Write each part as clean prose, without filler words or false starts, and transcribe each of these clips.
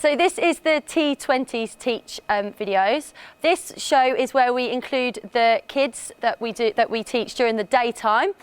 So this is the T20's Teach videos. This show is where we include the kids that we teach during the daytime.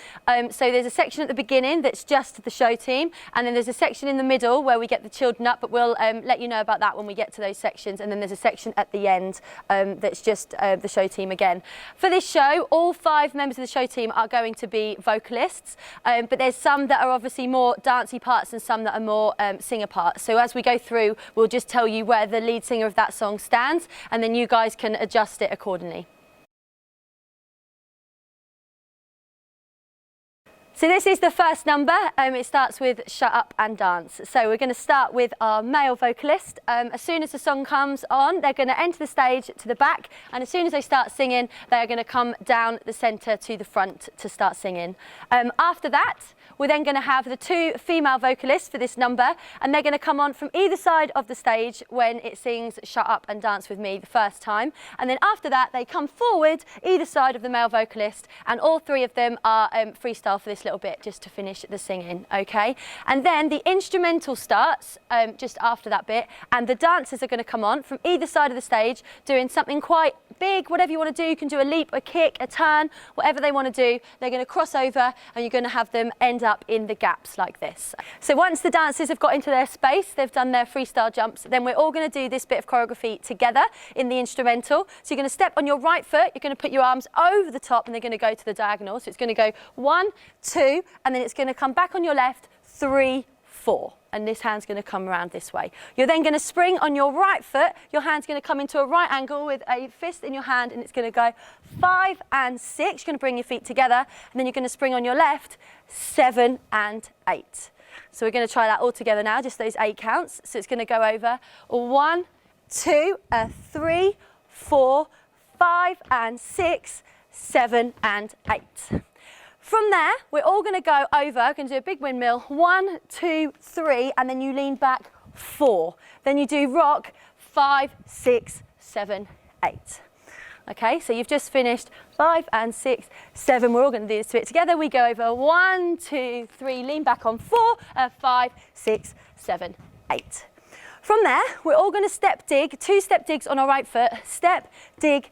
So there's a section at the beginning that's just the show team, and then there's a section in the middle where we get the children up, but we'll let you know about that when we get to those sections. And then there's a section at the end that's just the show team again. For this show, all 5 members of the show team are going to be vocalists, but there's some that are obviously more dancey parts and some that are more singer parts. So as we go through, we'll just tell you where the lead singer of that song stands, and then you guys can adjust it accordingly. So this is the first number. It starts with Shut Up and Dance. So we're going to start with our male vocalist. As soon as the song comes on, they're going to enter the stage to the back, and as soon as they start singing, they're going to come down the centre to the front to start singing. After that, we're then going to have the 2 female vocalists for this number, and they're going to come on from either side of the stage when it sings Shut Up and Dance with me the first time. And then after that, they come forward either side of the male vocalist, and all 3 of them are freestyle for this little bit just to finish the singing, okay? And then the instrumental starts just after that bit, and the dancers are going to come on from either side of the stage doing something quite big, whatever you want to do. You can do a leap, a kick, a turn, whatever they want to do. They're going to cross over, and you're going to have them end up in the gaps like this. So once the dancers have got into their space, they've done their freestyle jumps, then we're all going to do this bit of choreography together in the instrumental. So you're going to step on your right foot, you're going to put your arms over the top, and they're going to go to the diagonal. So it's going to go 1, 2, and then it's going to come back on your left, 3, 4. And this hand's going to come around this way. You're then going to spring on your right foot. Your hand's going to come into a right angle with a fist in your hand, and it's going to go 5 and 6. You're going to bring your feet together, and then you're going to spring on your left, 7 and 8. So we're going to try that all together now, just those 8 counts. So it's going to go over 1, 2, 3, 4, 5 and 6, 7 and 8. From there, we're all going to go over, going to do a big windmill, 1, 2, 3, and then you lean back 4. Then you do rock 5, 6, 7, 8. Okay, so you've just finished 5 and 6, 7. We're all going to do this bit together. We go over 1, 2, 3, lean back on 4, 5, 6, 7, 8. From there, we're all going to step dig, 2 step digs on our right foot, step, dig,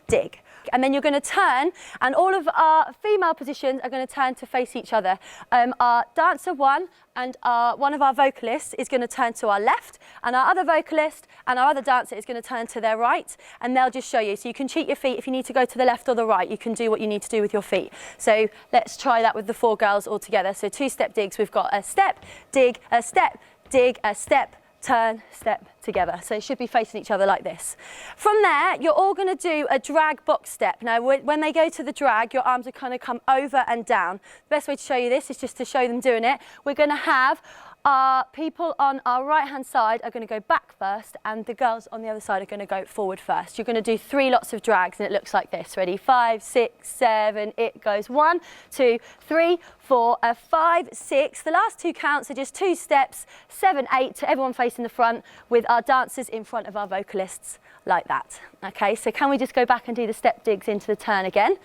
dig. And then you're going to turn, and all of our female positions are going to turn to face each other. Our dancer 1 and one of our vocalists is going to turn to our left, and our other vocalist and our other dancer is going to turn to their right, and they'll just show you. So you can cheat your feet. If you need to go to the left or the right, you can do what you need to do with your feet. So let's try that with the 4 girls all together. So 2 step digs. We've got a step, dig, a step, dig, a step, turn, step together. So it should be facing each other like this. From there, you're all going to do a drag box step. Now, when they go to the drag, your arms are kind of come over and down. The best way to show you this is just to show them doing it. We're going to have our people on our right-hand side are going to go back first, and the girls on the other side are going to go forward first. You're going to do 3 lots of drags, and it looks like this. Ready? 5, 6, 7. It goes 1, 2, 3, 4, 5, 6. The last 2 counts are just 2 steps, 7, 8, to everyone facing the front with our dancers in front of our vocalists like that. Okay, so can we just go back and do the step digs into the turn again?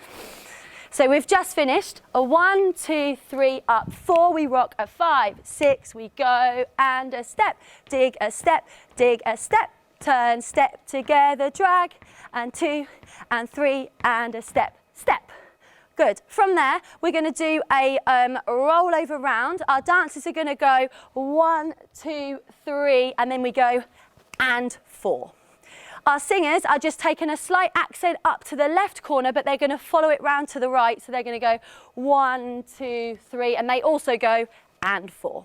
So we've just finished a 1, 2, 3, up, 4, we rock, a 5, 6, we go, and a step, dig, a step, turn, step together, drag, and 2, and 3, and a step, step. Good. From there, we're going to do a roll over round. Our dancers are going to go 1, 2, 3, and then we go and 4. Our singers are just taking a slight accent up to the left corner, but they're going to follow it round to the right. So they're going to go 1, 2, 3, and they also go and 4.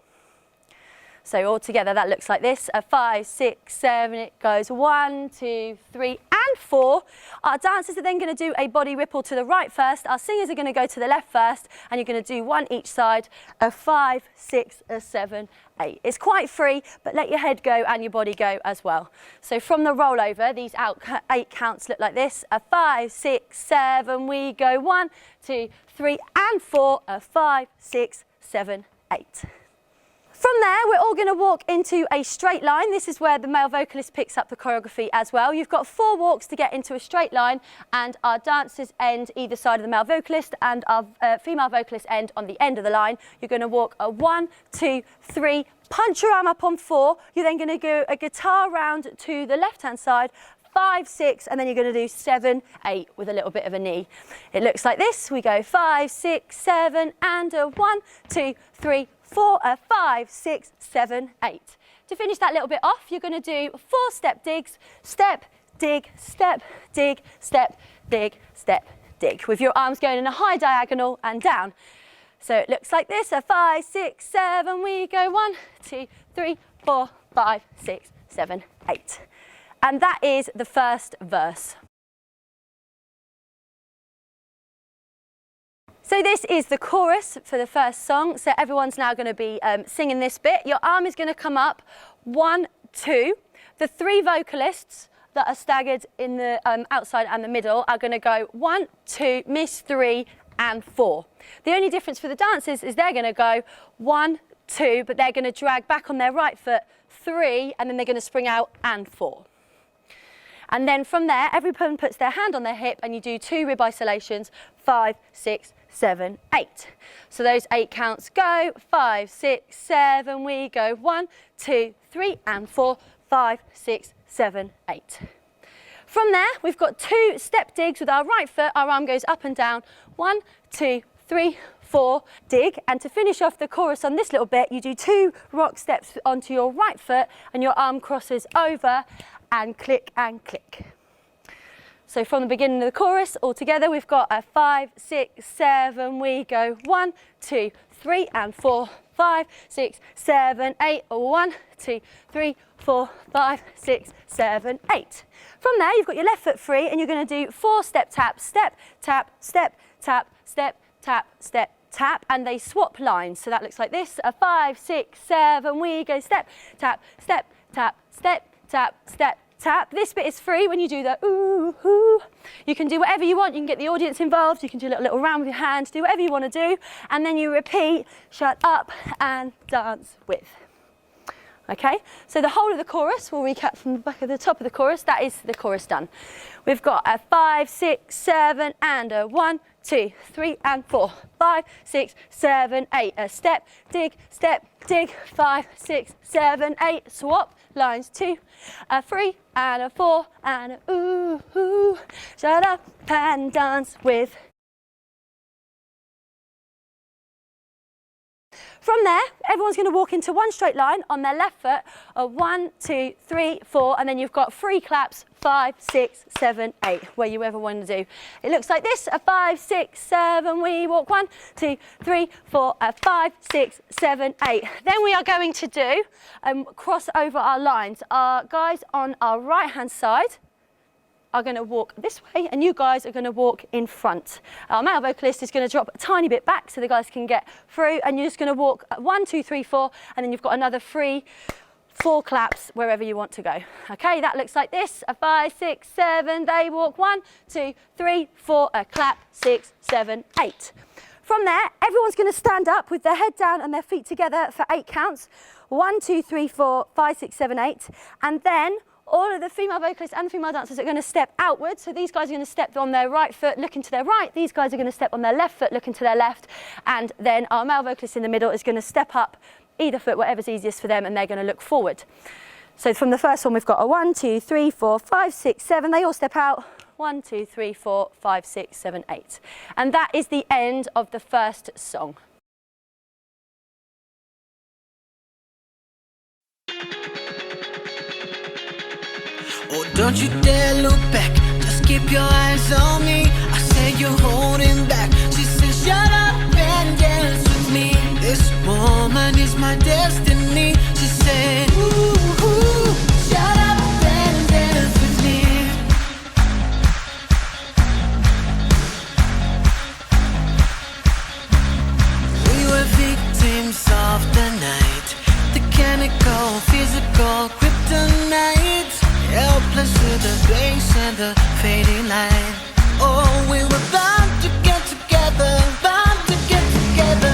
So all together, that looks like this. A 5, 6, 7, it goes 1, 2, 3, and 4. Our dancers are then going to do a body ripple to the right first. Our singers are going to go to the left first, and you're going to do 1 each side. A 5, 6, a 7, 8. It's quite free, but let your head go and your body go as well. So from the rollover, these 8 counts look like this. A 5, 6, 7, we go 1, 2, 3, and 4. A 5, 6, 7, 8. From there, we're all going to walk into a straight line. This is where the male vocalist picks up the choreography as well. You've got 4 walks to get into a straight line, and our dancers end either side of the male vocalist, and our female vocalist end on the end of the line. You're going to walk a 1, 2, 3, punch your arm up on 4. You're then going to go a guitar round to the left-hand side, 5, 6, and then you're going to do 7, 8 with a little bit of a knee. It looks like this. We go 5, 6, 7, and a 1, 2, 3, 4, 5, 6, 7, 8. To finish that little bit off, you're going to do 4 step digs, step, dig, step, dig, step, dig, step, dig, with your arms going in a high diagonal and down. So it looks like this, 5, 6, 7, we go 1, 2, 3, 4, 5, 6, 7, 8. And that is the first verse. So this is the chorus for the first song. So everyone's now going to be singing this bit. Your arm is going to come up 1, 2. The 3 vocalists that are staggered in the outside and the middle are going to go 1, 2, miss 3 and 4. The only difference for the dancers is they're going to go 1, 2, but they're going to drag back on their right foot 3, and then they're going to spring out and 4. And then from there, everyone puts their hand on their hip and you do 2 rib isolations, 5, 6, 7, 8. So those 8 counts go, 5, 6, 7, we go 1, 2, 3 and 4, 5, 6, 7, 8. From there, we've got 2 step digs with our right foot. Our arm goes up and down, 1, 2, 3, 4, dig. And to finish off the chorus on this little bit, you do 2 rock steps onto your right foot and your arm crosses over and click and click. So from the beginning of the chorus, all together, we've got a 5, 6, 7, we go 1, 2, 3 and 4, 5, 6, 7, 8, 1, 2, 3, 4, 5, 6, 7, 8. From there, you've got your left foot free and you're going to do 4 step taps, step, tap, step, tap, step, tap, step, tap, and they swap lines. So that looks like this, a 5, 6, 7, we go step, tap, step, tap, step, tap, step, tap. This bit is free when you do the ooh, ooh. You can do whatever you want. You can get the audience involved. You can do a little round with your hands, do whatever you want to do. And then you repeat, shut up and dance with. Okay, so the whole of the chorus, we'll recap from the back of the top of the chorus. That is the chorus done. We've got a 5, 6, 7 and a 1, 2, 3 and 4, 5, 6, 7, 8. A step, dig, 5, 6, 7, 8. Swap lines 2, a 3 and a 4 and a ooh, ooh. Shut up and dance with. From there, everyone's going to walk into one straight line on their left foot, a 1, 2, 3, 4, and then you've got 3 claps, 5, 6, 7, 8, where you ever want to do. It looks like this, a 5, 6, 7, we walk 1, 2, 3, 4, a 5, 6, 7, 8. Then we are going to do cross over our lines. Our guys on our right hand side are going to walk this way and you guys are going to walk in front. Our male vocalist is going to drop a tiny bit back so the guys can get through, and you're just going to walk 1, 2, 3, 4, and then you've got another 3, 4 claps wherever you want to go. Okay, that looks like this, a 5, 6, 7, they walk 1, 2, 3, 4, a clap, 6, 7, 8. From there, everyone's going to stand up with their head down and their feet together for 8 counts. 1, 2, 3, 4, 5, 6, 7, 8, and then all of the female vocalists and the female dancers are going to step outwards. So these guys are going to step on their right foot, looking to their right. These guys are going to step on their left foot, looking to their left. And then our male vocalist in the middle is going to step up either foot, whatever's easiest for them, and they're going to look forward. So from the first one, we've got a 1, 2, 3, 4, 5, 6, 7. They all step out. 1, 2, 3, 4, 5, 6, 7, 8. And that is the end of the first song. Oh, don't you dare look back, just keep your eyes on me. I say you're holding back. She says shut up and dance with me. This woman is my destiny. She said ooh, ooh, shut up and dance with me. We were victims of the night, the chemical, physical, kryptonite. Helpless with the bass and the fading light. Oh, we were bound to get together, bound to get together.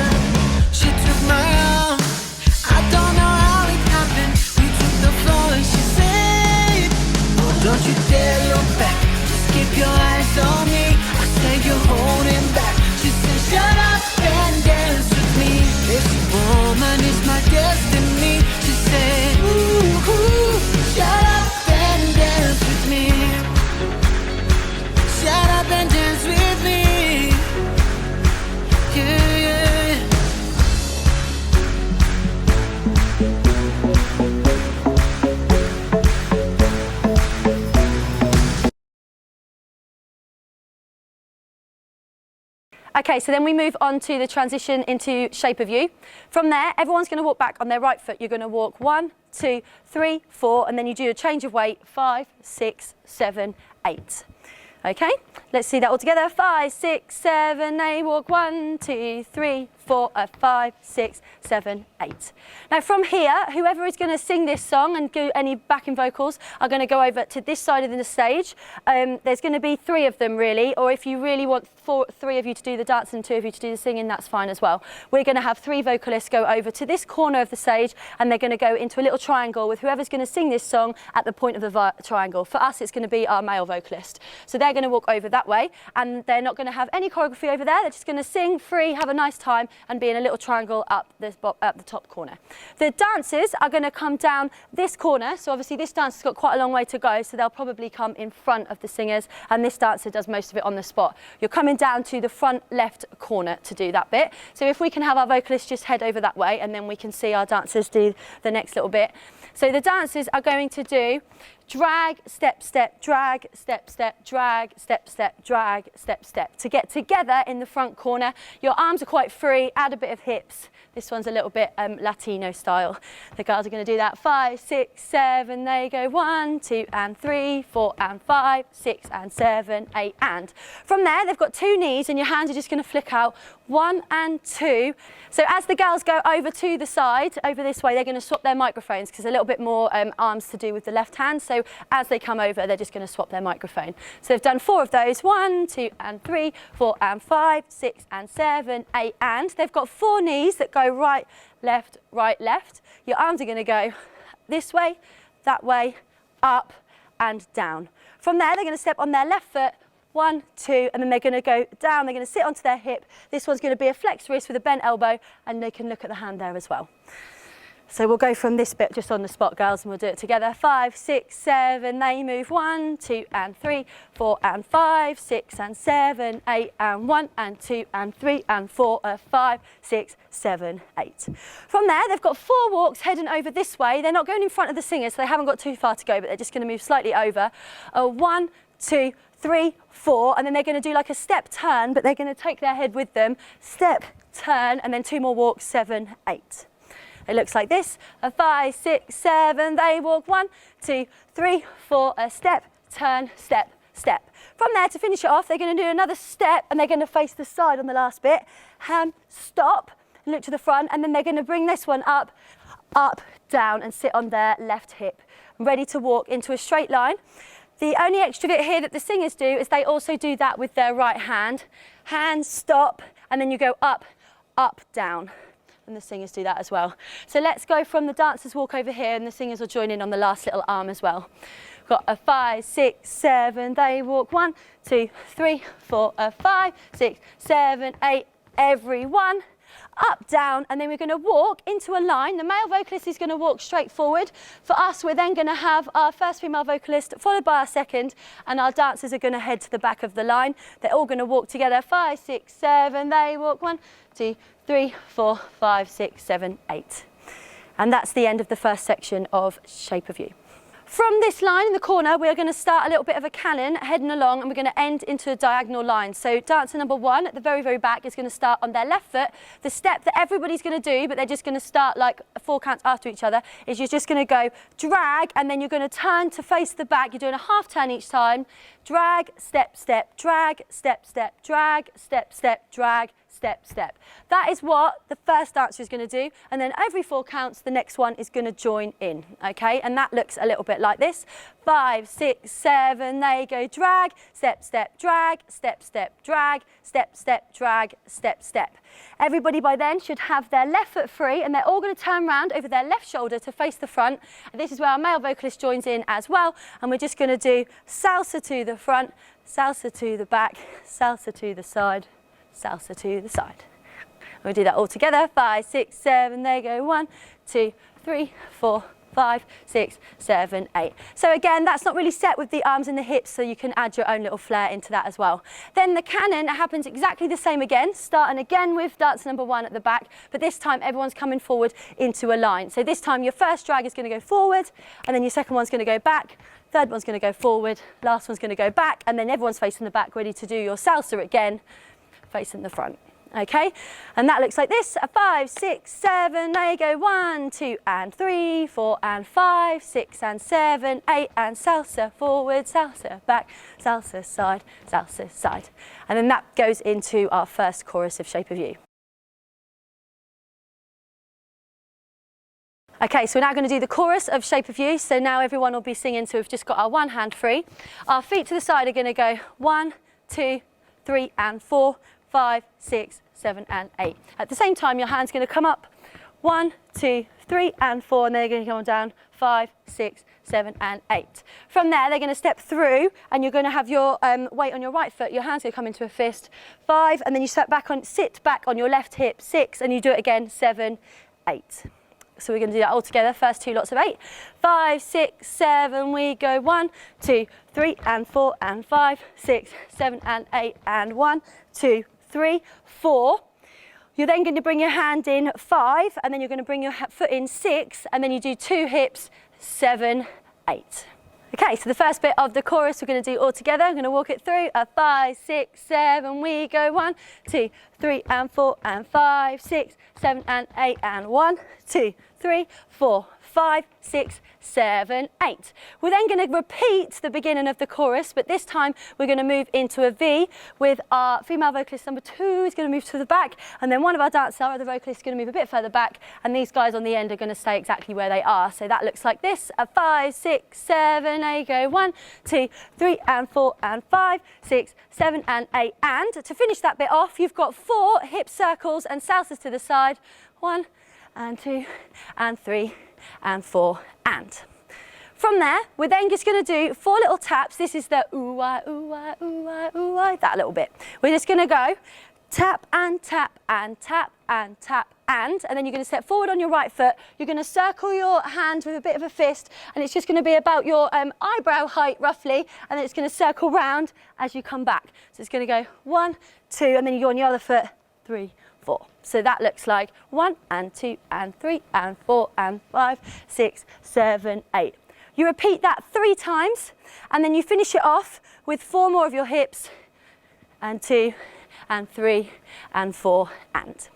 She took my arm, I don't know how it happened. We took the floor and she said, oh, don't you dare look back, just keep your eyes on me. I say you're holding back. She said shut up and dance with me. This woman is my destiny. Okay, so then we move on to the transition into shape of you. From there, everyone's going to walk back on their right foot. You're going to walk 1, 2, 3, 4, and then you do a change of weight, 5, 6, 7, 8. Okay, let's see that all together. 5, 6, 7, 8, walk 1, 2, 3, 4, 5, 6, 7, 8. Now from here, whoever is going to sing this song and do any backing vocals are going to go over to this side of the stage. There's going to be 3 of them really, or if you really want 3 of you to do the dance and 2 of you to do the singing, that's fine as well. We're going to have 3 vocalists go over to this corner of the stage and they're going to go into a little triangle with whoever's going to sing this song at the point of the triangle. For us, it's going to be our male vocalist. So they're going to walk over that way and they're not going to have any choreography over there. They're just going to sing free, have a nice time and be in a little triangle up the top corner. The dancers are going to come down this corner. So obviously this dancer's got quite a long way to go, so they'll probably come in front of the singers, and this dancer does most of it on the spot. You're coming down to the front left corner to do that bit. So if we can have our vocalists just head over that way, and then we can see our dancers do the next little bit. So the dancers are going to do drag, step, step, drag, step, step, drag, step, step, drag, step, step. To get together in the front corner, your arms are quite free, add a bit of hips. This one's a little bit Latino style. The girls are going to do that. 5, 6, 7, they go 1, 2 and 3, 4 and 5, 6 and 7, 8 and. From there, they've got 2 knees and your hands are just going to flick out 1 and 2. So as the girls go over to the side, over this way, they're going to swap their microphones because a little bit more arms to do with the left hand. So as they come over, they're just going to swap their microphone. So they've done 4 of those, 1, 2 and 3, 4 and 5, 6 and 7, 8 and. They've got 4 knees that go right, left, right, left. Your arms are going to go this way, that way, up and down. From there, they're going to step on their left foot, 1, 2, and then they're going to go down. They're going to sit onto their hip. This one's going to be a flex wrist with a bent elbow, and they can look at the hand there as well. So we'll go from this bit just on the spot, girls, and we'll do it together. 5, 6, 7, they move 1, 2 and 3, 4 and 5, 6 and 7, 8 and 1 and 2 and 3 and 4 and 5, 6, 7, 8. From there, they've got 4 walks heading over this way. They're not going in front of the singers, so they haven't got too far to go, but they're just going to move slightly over. 1, 2, 3, 4, and then they're going to do like a step turn, but they're going to take their head with them. Step, turn, and then 2 more walks, 7, 8. It looks like this. 5, 6, 7, they walk 1, 2, 3, 4, a step, turn, step, step. From there, to finish it off, they're going to do another step and they're going to face the side on the last bit. Stop, look to the front, and then they're going to bring this one up, up, down, and sit on their left hip. Ready to walk into a straight line. The only extra bit here that the singers do is they also do that with their right hand. Hand, stop, and then you go up, up, down. And the singers do that as well. So let's go from the dancers walk over here and the singers will join in on the last little arm as well. We've got a 5, 6, 7, they walk 1, 2, 3, 4, 5, 6, 7, 8, everyone. Up, down, and then we're going to walk into a line. The male vocalist is going to walk straight forward. For us, we're then going to have our first female vocalist followed by our second, and our dancers are going to head to the back of the line. They're all going to walk together. 5, 6, 7, they walk 1, 2, 3, 4, 5, 6, 7, 8. And that's the end of the first section of Shape of You. From this line in the corner, we're going to start a little bit of a cannon heading along, and we're going to end into a diagonal line. So dancer number 1 at the very, very back is going to start on their left foot. The step that everybody's going to do, but they're just going to start like 4 counts after each other, is you're just going to go drag, and then you're going to turn to face the back. You're doing a half turn each time. Drag, step, step, drag, step, step, drag, step, step, drag, step, step. That is what the first dancer is going to do, and then every 4 counts the next one is going to join in, okay? And that looks a little bit like this. 5, 6, 7, they go drag, step, step, drag, step, step, drag, step, step, drag, step, step. Everybody by then should have their left foot free, and they're all going to turn round over their left shoulder to face the front. And this is where our male vocalist joins in as well, and we're just going to do salsa to the front, salsa to the back, salsa to the side, salsa to the side. We'll do that all together. 5, 6, 7, they go 1, 2, 3, 4, 5, 6, 7, 8. So again, that's not really set with the arms and the hips, so you can add your own little flair into that as well. Then the cannon happens exactly the same again, starting again with dancer number 1 at the back, but this time everyone's coming forward into a line. So this time your first drag is going to go forward, and then your second one's going to go back, third one's going to go forward, last one's going to go back, and then everyone's facing the back ready to do your salsa again. facing the front. Okay, and that looks like this. 5, 6, 7, there you go. 1, 2 and 3, 4 and 5, 6 and 7, 8 and salsa forward, salsa back, salsa side, salsa side. And then that goes into our first chorus of Shape of You. Okay, so we're now going to do the chorus of Shape of You. So now everyone will be singing, so we've just got our one hand free. Our feet to the side are going to go 1, 2, 3 and 4, 5, 6, 7 and 8. At the same time, your hand's going to come up 1, 2, 3 and 4, and then they're going to come down 5, 6, 7 and 8. From there, they're going to step through, and you're going to have your weight on your right foot. Your hand's going to come into a fist, 5, and then you sit back on your left hip, 6, and you do it again, 7, 8. So we're going to do that all together. First two lots of 8. 5, 6, 7, we go 1, 2, 3 and 4 and 5, 6, 7 and 8 and 1, 2, 3, 4. You're then going to bring your hand in 5, and then you're going to bring your foot in 6, and then you do 2 hips, 7, 8. Okay, so the first bit of the chorus we're going to do all together. I'm going to walk it through. 5, 6, 7, we go 1, 2, 3 and 4 and 5, 6, 7 and 8 and 1, 2, 3, 4, 5, 6, 7, 8. We're then going to repeat the beginning of the chorus, but this time we're going to move into a V with our female vocalist number 2 is going to move to the back, and then one of our dancers, our other vocalists, is going to move a bit further back, and these guys on the end are going to stay exactly where they are. So that looks like this. 5, 6, 7, 8, go 1, 2, 3 and 4 and 5, 6, 7 and 8. And to finish that bit off, you've got 4 hip circles and salsas to the side. 1 and 2 and 3 and 4 and. From there, we're then just going to do 4 little taps. This is the ooh-ah, ooh-ah, ooh-ah, ooh-ah, that little bit. We're just going to go tap and tap and tap and tap and then you're going to step forward on your right foot. You're going to circle your hand with a bit of a fist, and it's just going to be about your eyebrow height roughly, and then it's going to circle round as you come back. So it's going to go 1, 2, and then you go on your other foot, 3, 4. So that looks like 1 and 2 and 3 and 4 and 5, 6, 7, 8. You repeat that 3 times, and then you finish it off with 4 more of your hips, and 2 and 3 and 4 and.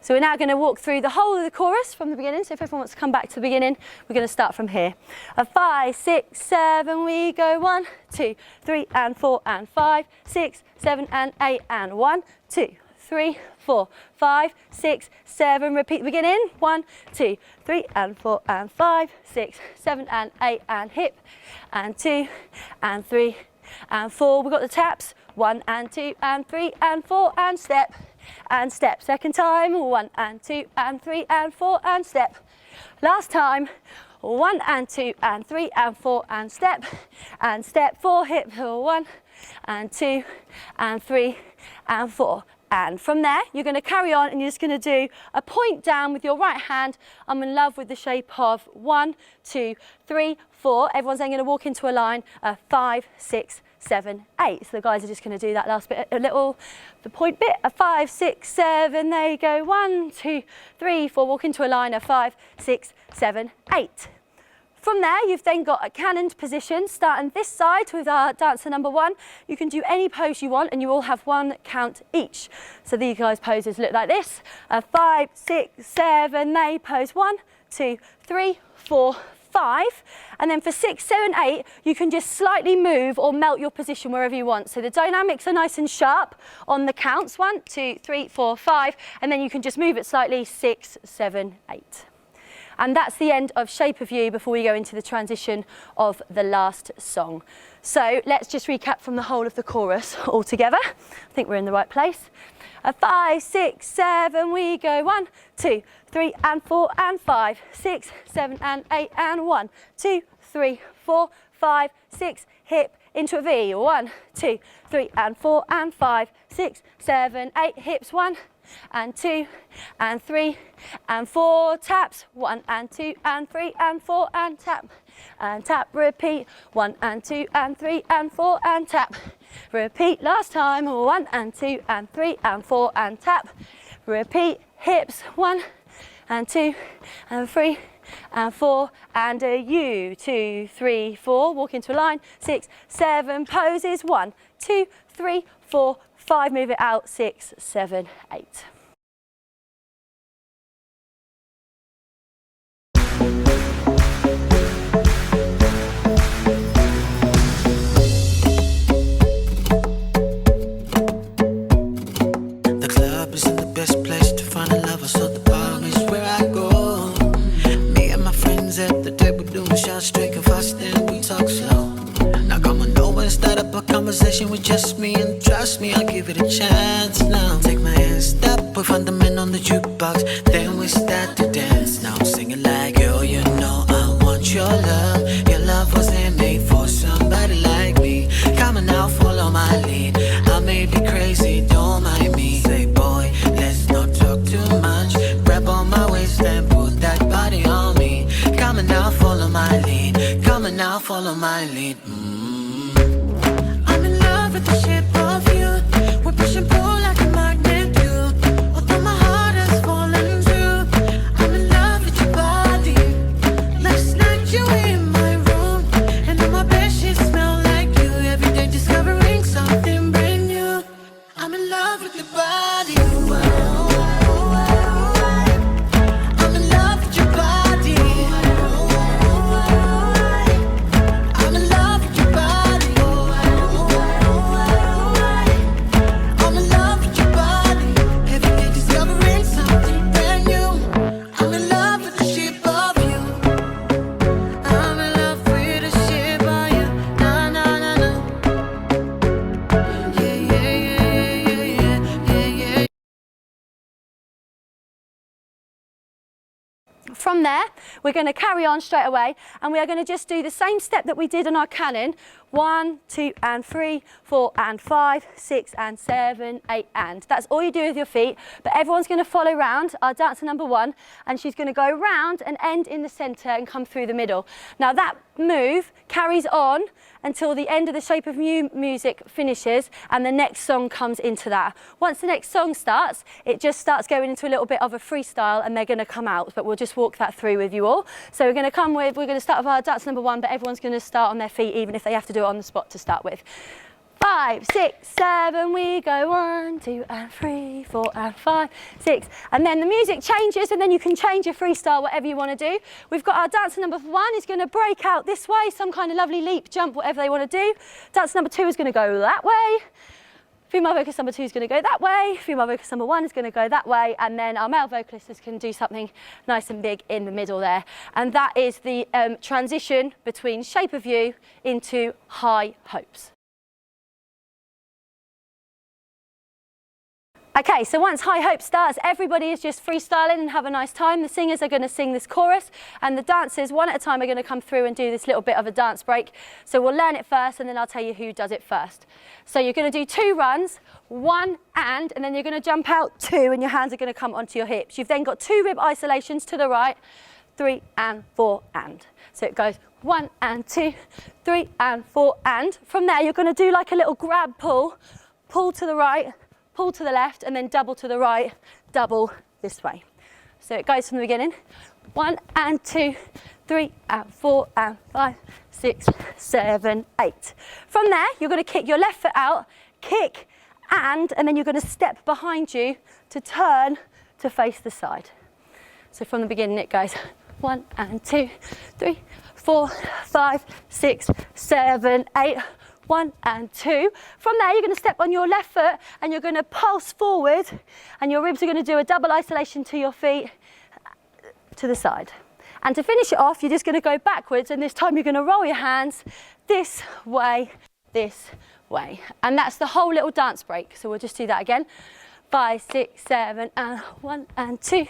So we're now going to walk through the whole of the chorus from the beginning. So if everyone wants to come back to the beginning, we're going to start from here. 5, 6, 7, we go 1, 2, 3 and 4 and 5, 6, 7 and 8 and 1, 2, 3, 4, 5, 6, 7. Repeat the beginning. 1, 2, 3 and 4 and 5, 6, 7 and 8 and hip, and 2 and 3 and 4. We've got the taps. 1 and 2 and 3 and 4 and step and step. Second time. 1 and 2 and 3 and 4 and step. Last time. 1 and 2 and 3 and 4 and step 4 hip. 1 and 2 and 3 and 4. And from there, you're going to carry on, and you're just going to do a point down with your right hand. I'm in love with the shape of 1, 2, 3, 4. Everyone's then going to walk into a line of 5, 6, 7, 8. So the guys are just going to do that last bit, the point bit. 5, 6, 7. There you go. 1, 2, 3, 4. Walk into a line of 5, 6, 7, 8. From there, you've then got a cannoned position, starting this side with our dancer number 1. You can do any pose you want, and you all have 1 count each. So these guys' poses look like this. 5, 6, 7, they pose 1, 2, 3, 4, 5. And then for 6, 7, 8, you can just slightly move or melt your position wherever you want. So the dynamics are nice and sharp on the counts. 1, 2, 3, 4, 5. And then you can just move it slightly, 6, 7, 8. And that's the end of Shape of You before we go into the transition of the last song. So let's just recap from the whole of the chorus all together. I think we're in the right place. 5, 6, 7, we go 1, 2, 3 and 4 and 5, 6, 7 and 8 and 1, 2, 3, 4, 5, 6, hip into a V. 1, 2, 3 and 4 and 5, 6, 7, 8, hips. 1 and 2 and 3 and 4 taps. 1 and 2 and 3 and 4 and tap and tap. Repeat. 1 and 2 and 3 and 4 and tap. Repeat. Last time. 1 and 2 and 3 and 4 and tap. Repeat. Hips. 1 and 2 and 3 and 4, and a U, 2, 3, 4, walk into a line, 6, 7, poses, 1, 2, 3, 4, 5, move it out, 6, 7, 8. The club isn't the best place to find a lover, so the bar is where I go. Me and my friends at the table doing shots, drinking fast and we talk slow. Now come on over and start up a conversation with just me, and trust me, I'll give it a chance. Now take my hand, stop, we find the man on the jukebox, then we start to dance. Now I'm singing like, girl, you know I want your love. Your love wasn't made for somebody like me. Come on now, follow my lead. I may be crazy, don't mind me. Say, boy, let's not talk too much. Grab on my waist and put that body on me. Come on now, follow my lead. Come on now, follow my lead. I'm in love with the shape of you. We push and pull like a magnet do. Although my heart has fallen through, I'm in love with your body. Last night you were in my room, and on my bed sheets smell like you. Every day discovering something brand new. I'm in love with your body. I'm in love with your body. I'm in love with your body. I'm in love with your body. Every day discovering something brand new. I'm in love with the shape of you. I'm in love with the shape of you. Na na na na. Yeah yeah yeah yeah yeah yeah yeah. From there, we're going to carry on straight away, and we are going to just do the same step that we did on our canon. 1, 2, and 3, 4, and 5, 6, and 7, 8, and. That's all you do with your feet, but everyone's going to follow round our dancer number 1, and she's going to go round and end in the centre and come through the middle. Now that move carries on until the end of the Shape of You music finishes and the next song comes into that. Once the next song starts, it just starts going into a little bit of a freestyle, and they're going to come out, but we'll just walk that through with you all. So we're going to start with our dance number 1, but everyone's going to start on their feet, even if they have to do it on the spot to start with. 5, 6, 7, we go 1, 2, and 3, 4, and 5, 6, and then the music changes, and then you can change your freestyle, whatever you want to do. We've got our dancer number 1 is going to break out this way, some kind of lovely leap, jump, whatever they want to do. Dancer number 2 is going to go that way. Female vocalist number 2 is going to go that way. Female vocalist number 1 is going to go that way, and then our male vocalists can do something nice and big in the middle there. And that is the transition between Shape of You into High Hopes. Okay, so once High Hope starts, everybody is just freestyling and have a nice time. The singers are going to sing this chorus, and the dancers, one at a time, are going to come through and do this little bit of a dance break. So we'll learn it first, and then I'll tell you who does it first. So you're going to do 2 runs, 1 and then you're going to jump out 2, and your hands are going to come onto your hips. You've then got 2 rib isolations to the right, 3 and 4 and. So it goes 1 and 2, 3 and 4 and. From there, you're going to do like a little grab pull, pull to the right, pull to the left, and then double to the right, double this way. So it goes from the beginning. 1 and 2, 3 and 4 and 5, 6, 7, 8. From there, you're going to kick your left foot out, kick, and then you're going to step behind you to turn to face the side. So from the beginning, it goes 1 and 2, 3, 4, 5, 6, 7, 8. 1 and 2. From there, you're going to step on your left foot and you're going to pulse forward, and your ribs are going to do a double isolation to your feet to the side. And to finish it off, you're just going to go backwards, and this time you're going to roll your hands this way, and that's the whole little dance break. So we'll just do that again. 5, 6, 7, and 1 and 2,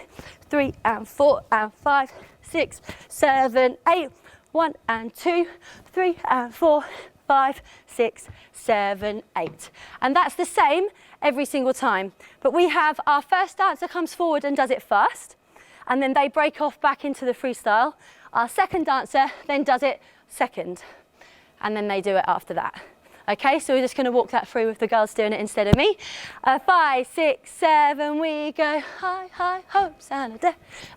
3 and 4 and 5, 6, 7, 8. 1 and 2, 3 and 4, 5, 6, 7, 8. And that's the same every single time. But we have our first dancer comes forward and does it first, and then they break off back into the freestyle. Our second dancer then does it second, and then they do it after that. Okay, so we're just going to walk that through with the girls doing it instead of me. 5, 6, 7, we go high, high hopes, and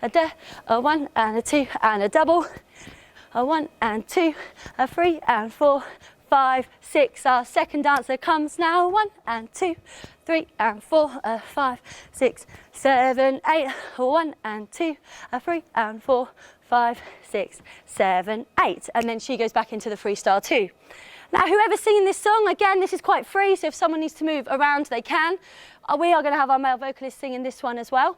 a da, a 1 and a 2 and a double, a 1 and 2, a 3 and 4, 5, 6. Our second dancer comes now. 1 and 2, 3 and 4, 5, 6, 7, 8, 1 and 2, 3 and 4, 5, 6, 7, 8. And then she goes back into the freestyle too. Now, whoever's singing this song, again, this is quite free, so if someone needs to move around, they can. We are going to have our male vocalist singing this one as well.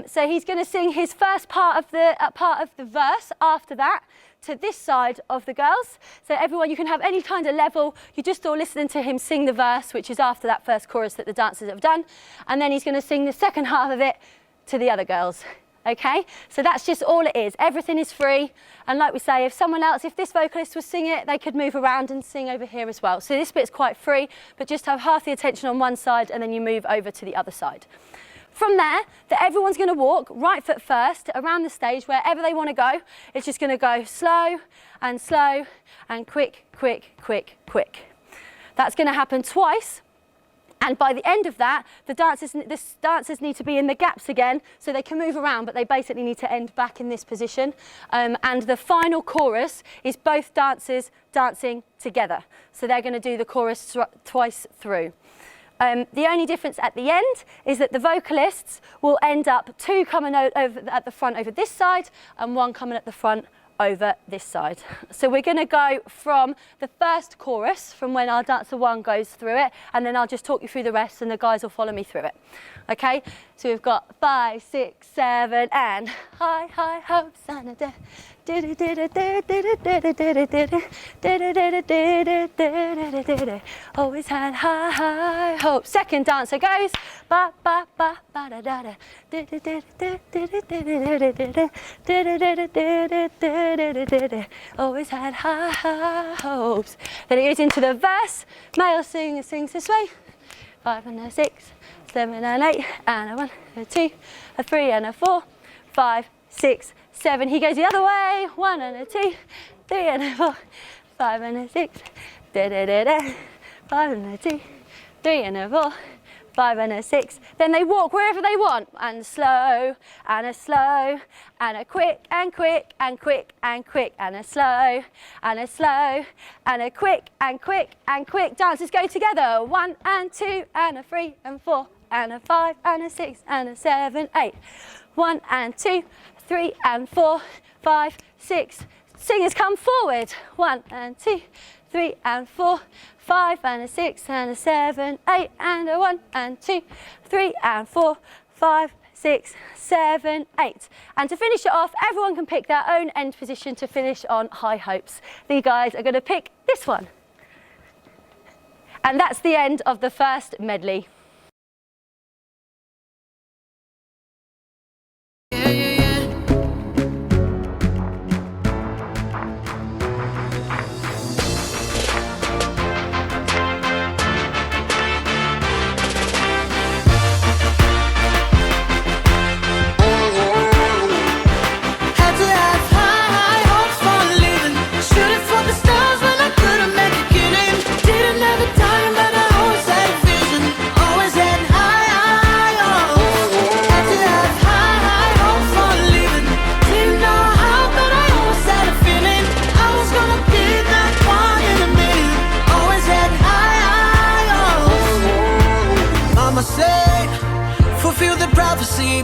So he's going to sing his first part of the verse after that to this side of the girls. So everyone, you can have any kind of level. You're just all listening to him sing the verse, which is after that first chorus that the dancers have done. And then he's going to sing the second half of it to the other girls. Okay, so that's just all it is. Everything is free. And like we say, if this vocalist was singing it, they could move around and sing over here as well. So this bit's quite free, but just have half the attention on one side and then you move over to the other side. From there, everyone's going to walk right foot first around the stage wherever they want to go. It's just going to go slow and quick, quick, quick, quick. That's going to happen twice. And by the end of that, the dancers need to be in the gaps again, so they can move around, but they basically need to end back in this position. And the final chorus is both dancers dancing together. So they're going to do the chorus twice through. The only difference at the end is that the vocalists will end up 2 coming over at the front over this side and 1 coming at the front over this side. So we're going to go from the first chorus, from when our dancer 1 goes through it, and then I'll just talk you through the rest and the guys will follow me through it. Okay, so we've got 5, 6, 7 and high, high hopes and a da. Always had high, high hopes. Second dancer goes ba ba ba ba da da da. Always had high, high hopes. Then it goes into the verse. Male singer sings this way. 5 and a 6, 7 and 8 and a 1, a 2, a 3 and a 4, 5, 6, 7. He goes the other way. 1 and a 2, 3 and a 4, 5 and a 6, da da da da. 5 and a 2, 3 and a 4, 5 and a 6. Then they walk wherever they want, and slow and a slow and a quick and quick and quick and quick and a slow and a slow and a quick and quick and quick. Dancers go together. 1 and 2 and a 3 and 4 and a 5 and a 6 and a 7, 8. 1 and 2, 3 and 4, 5, 6. Singers come forward. 1 and 2, 3 and 4, 5 and a 6 and a 7, 8 and a 1 and 2, 3 and 4, 5, 6, 7, 8. And to finish it off, everyone can pick their own end position to finish on high hopes. The guys are going to pick this one. And that's the end of the first medley.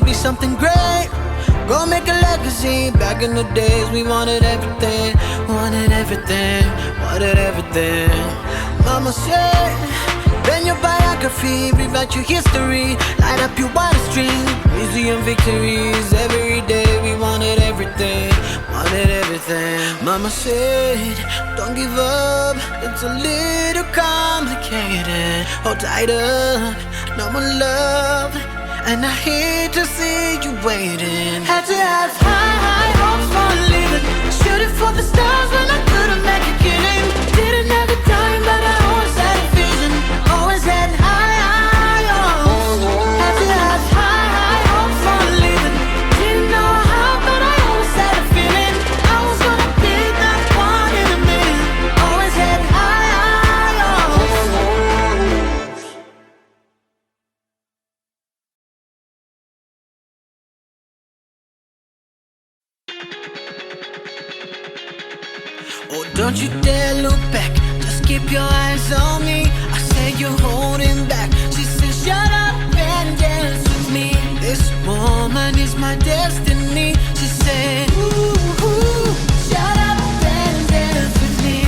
Be something great, go make a legacy. Back in the days we wanted everything, wanted everything, wanted everything. Mama said, pen your biography, rewrite your history, light up your wildest dreams, museum victories. Every day we wanted everything, wanted everything. Mama said, don't give up, it's a little complicated. Hold tight up, no more love, and I hate to see you waiting. Had to have high, high hopes for leaving. Shooting for the stars when I couldn't make a killing. Didn't have the time, but I always had a vision. Always had high, high hopes. Had to have high, high hopes for leaving. Didn't know how, but I always had a feeling. I was gonna be that one in a million. Always had high, high hopes. keep your eyes on me. I say you're holding back. She said shut up and dance with me. This woman is my destiny. She said ooh, ooh, shut up and dance with me.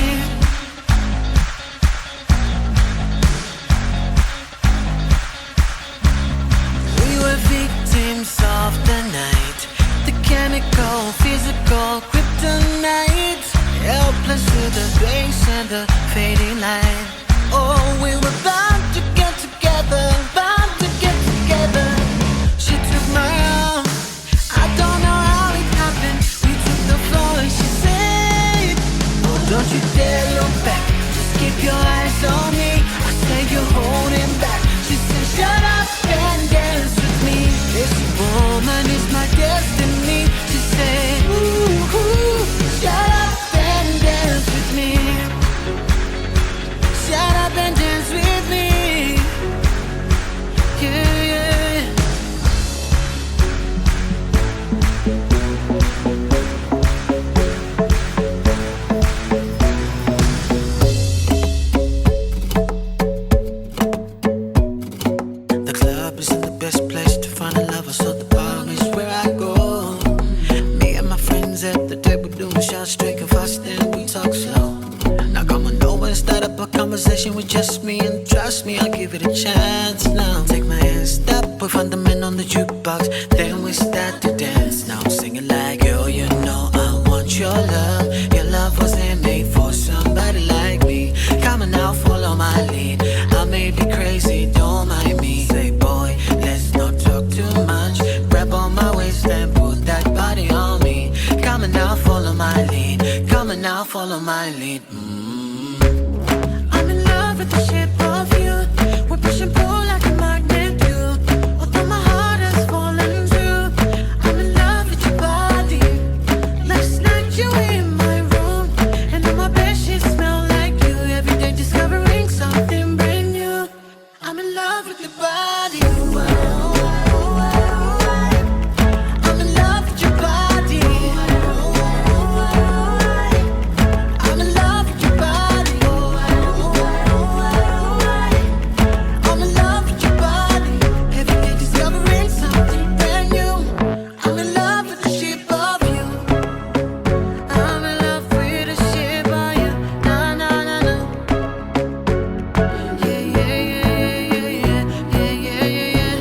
We were victims of the night, the chemical, physical kryptonite, helpless to the bass and the fading light. Oh, we were bound to get together, bound to get together. She took my arm, I don't know how it happened. We took the floor and she said, oh, don't you dare look back, just keep your eyes on me. I said you're holding back. She said shut up and dance with me. This woman is my destiny. She said ooh, ooh, shut up and dance with me. Shut up and dance with me. Yeah, yeah. The club isn't the best place to find a lover, so the bar is where I go. Me and my friends at the table doing shots, drinking fast and we talk slow. Now come on over and start up a conversation with just me, and trust me, I'll give it a chance. Now take my hand, stop, we find the man on the jukebox, then we start to dance. Now I'm singing like, girl, you know I want your love. Your love wasn't made for somebody like me. Come on now, follow my lead. I may be crazy, don't mind me. Say boy, let's not talk too much. Grab on my waist and put that body on me. Come on now, follow my lead. Come on now, follow my lead. I'm in love with the shape of you. We push and pull like a magnet do. Although my heart has fallen through, I'm in love with your body. Last night you were in my room, and on my bedsheets smell like you. Every day discovering something brand new. I'm in love with your body. I'm in love with your body. I'm in love with your body. I'm in love with your body. Every day discovering something brand new. I'm in love with the shape of you. I'm in love with the shape of you. Na na na na. Yeah yeah yeah yeah yeah yeah yeah yeah yeah.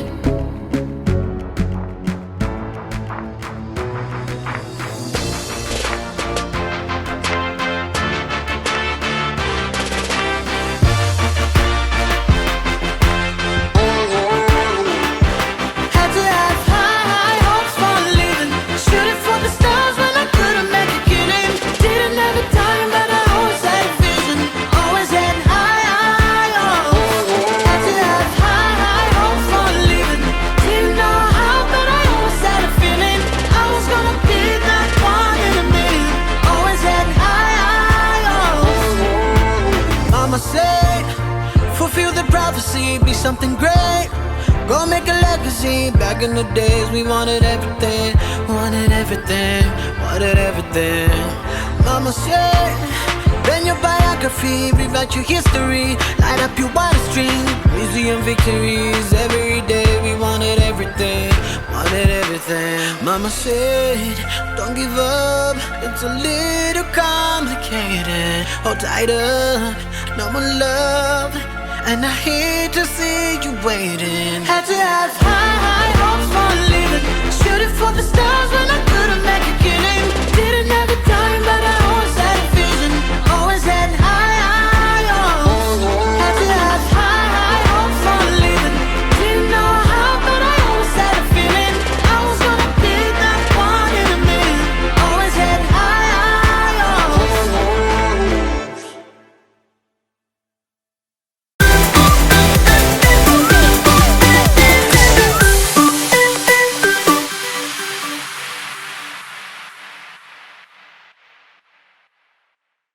Had to have high hopes for living, shooting for the stars when I couldn't make a killing. Didn't have a time, but I always had a vision, always had high hopes. Had to have high hopes for living, didn't know how, but I always had a feeling I was gonna be that one in a million. Always had high hopes. Mama said, fulfill the prophecy, be something great. Go make a legacy. Back in the days we wanted everything, wanted everything, wanted everything. Mama said, pen your biography, rewrite your history, light up your water stream, museum victories. Every day we wanted everything, wanted everything. Mama said, don't give up, it's a little complicated. Hold tight up, no more love, and I hate to see you waiting. Had to have high hopes for living, shooting for the stars when I